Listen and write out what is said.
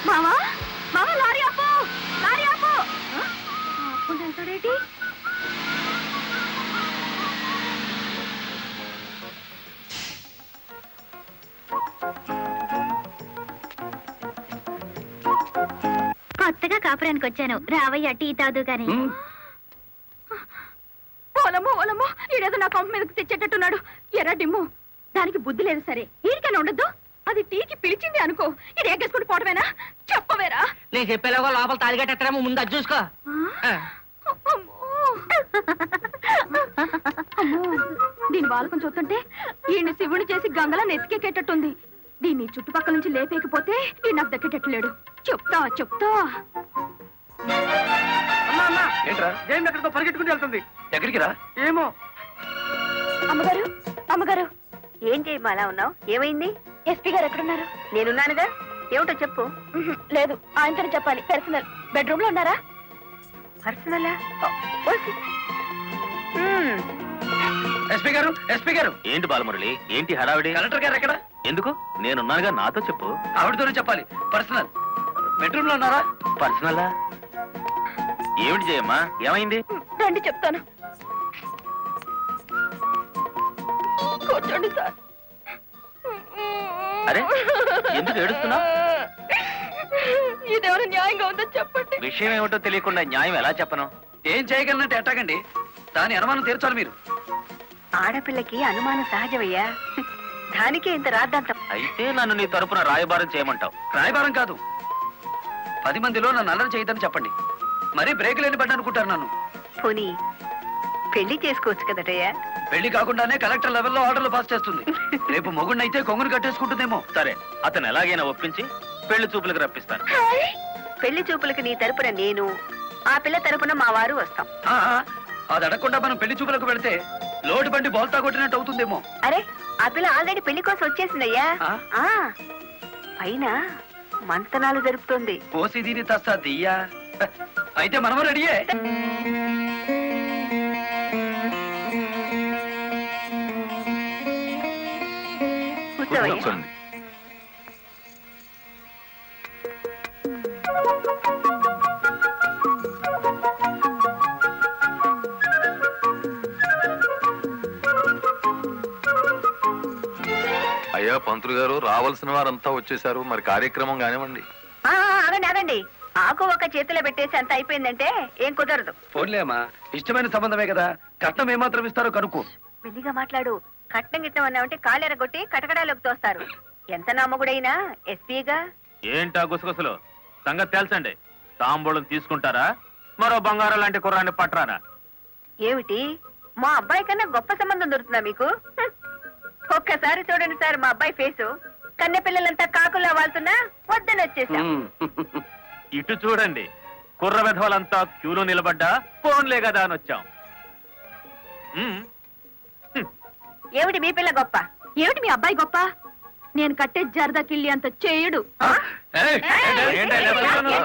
మామా మామా లారీ ఆపు, లారీ ఆపు. ఆపుకుంటూ వెళ్తాడేంటి? కొత్తగా కాపురానికి వచ్చాను, రావయ్య టీ తాదు గాని. ఓలమ్మో ఓలమ్మో, ఈడేదో నా పంపు మీదకి తెచ్చేటట్టున్నాడు. ఎర్ర డిమ్ము, దానికి బుద్ధి లేదు సరే, ఈడికైనా ఉండద్దు. అది టీకి పిలిచింది అనుకో, ఇది ఎగ్గేసుకుని పోవటమేనా? చెప్పవేరా? నేను చెప్పేలాగో లోపల తాలిగట్టేమో ముందు అది చూసుకో. దీని బాలకం చూస్తుంటే ఈయన శివుని చేసి గంగలా నెత్తికెక్కేటట్టుంది. దీన్ని చుట్టుపక్కల నుంచి లేపేకపోతే ఈ నాకు దక్కేటట్లేడు. చెప్తా చెప్తా. ఏంట్రా జైన్ ఎక్కడికో పరిగెట్టుకుని వెళ్తుంది. ఎక్కడికి రా? ఏమో. అమ్మగారు అమ్మగారు, ఏం చేయమ్మా అలా ఉన్నావు? ఏమైంది? ఎస్పీ గారు ఎక్కడున్నారు? నేనున్నానుగా, ఏమిటో చెప్పు. లేదు, ఆయనతోనే చెప్పాలి. పర్సనల్. బెడ్రూమ్ లో ఉన్నారా? పర్సనలా? ఎస్పీ గారు, ఎస్పీ గారు. ఏంటి బాలమురళి, ఏంటి హడావిడి? కలెక్టర్ గారు ఎక్కడ? ఎందుకు? నేనున్నానుగా, నాతో చెప్పు. ఆవిడతోనే చెప్పాలి. పర్సనల్. బెడ్రూమ్ లో ఉన్నారా? పర్సనలా? ఏమిటి చేయమ్మా, ఏమైంది? రండి చెప్తాను. కూర్చోండి సార్. అరే, ఎందుకు ఏడుస్తున్నావ్? ఇదేమైనా న్యాయంగా ఉందో చెప్పండి. విషయం ఏమిటో తెలియకుండా న్యాయం ఎలా చెప్పను? ఏం చేయగలనంటే ఎట్టాగండి? దాని అనుమానం తీర్చాలి మీరు. ఆడపిల్లకి అనుమానం సహజమయ్యా, దానికే ఇంత రాద్దాంతం. అయితే నన్ను నీ తరపున రాయబారం చేయమంటావు? రాయబారం కాదు, 10 మందిలో నన్ను అల్లరి చేయదని చెప్పండి. మరీ బ్రేక్ లేని పడ్డ అనుకుంటారు నన్ను. పోనీ పెళ్లి చేసుకోవచ్చు కదటయ్యా? పెళ్లి కాకుండానే కలెక్టర్ లెవెల్లో ఆర్డర్లు పాస్ చేస్తుంది. రేపు మొగుడినైతే కొంగును కట్టేసుకుంటుందేమో. సరే, అతను ఎలాగైనా ఒప్పించి పెళ్లి చూపులకు రప్పిస్తాను. పెళ్లి చూపులకు నీ తరపున నేను, ఆ పిల్ల తరపున మా వారు వస్తాం. అది అడగకుండా మనం పెళ్లి చూపులకు పెడితే లోటు బండి బోల్తా కొట్టినట్టు అవుతుందేమో. అరే, ఆ పిల్ల ఆల్రెడీ పెళ్లి కోసం వచ్చేసిందయ్యా. ఆ? పైన మంతనాలు జరుపుతోంది. పోసి దీని తస్తా దియ్యా. అయితే మనము రెడీయే. కూర్చోవయ్యా. కూర్చోండి. అయ్యా పంతులు గారు, రావాల్సిన వారంతా వచ్చేసారు. మరి కార్యక్రమం కానివ్వండి. ఆగండి ఆగండి, ఆకు ఒక చేతిలో పెట్టేసి అంత అయిపోయిందంటే ఏం కుదరదు. పోన్లే అమ్మా, ఇష్టమైన సంబంధమే కదా. కట్నం ఏమాత్రం ఇస్తారో కనుక్కో. మెల్లిగా మాట్లాడు. కట్నం గిట్నం అన్నామంటే కాళ్ళెరగొట్టి కటకడాలోకి తోస్తారు. ఎంత నమ్మగుడైనా ఎస్పీగా. ఏంటా గుసగుసలు? సంగతి తెలుసండి. తాంబూలం తీసుకుంటారా, మరో బంగారం లాంటి కుర్రాన్ని పట్టరానా? ఏమిటి, మా అబ్బాయి కన్నా గొప్ప సంబంధం దొరుకుతుందా మీకు? ఒక్కసారి చూడండి సార్ మా అబ్బాయి ఫేసు. కన్నె పిల్లలంతా కాకుల్లా వాళ్తున్నా వద్దని వచ్చేసాం. ఇటు చూడండి, కుర్ర విధవలంతా క్యూలో నిలబడ్డా ఫోన్లే కదా అని వచ్చాం. ఏమిటి మీ పిల్ల గొప్ప? ఏమిటి మీ అబ్బాయి గొప్ప? నేను కట్టే జరదా కిళ్ళి అంత చేయడు. ఏయ్, మీరేం చెప్పండి?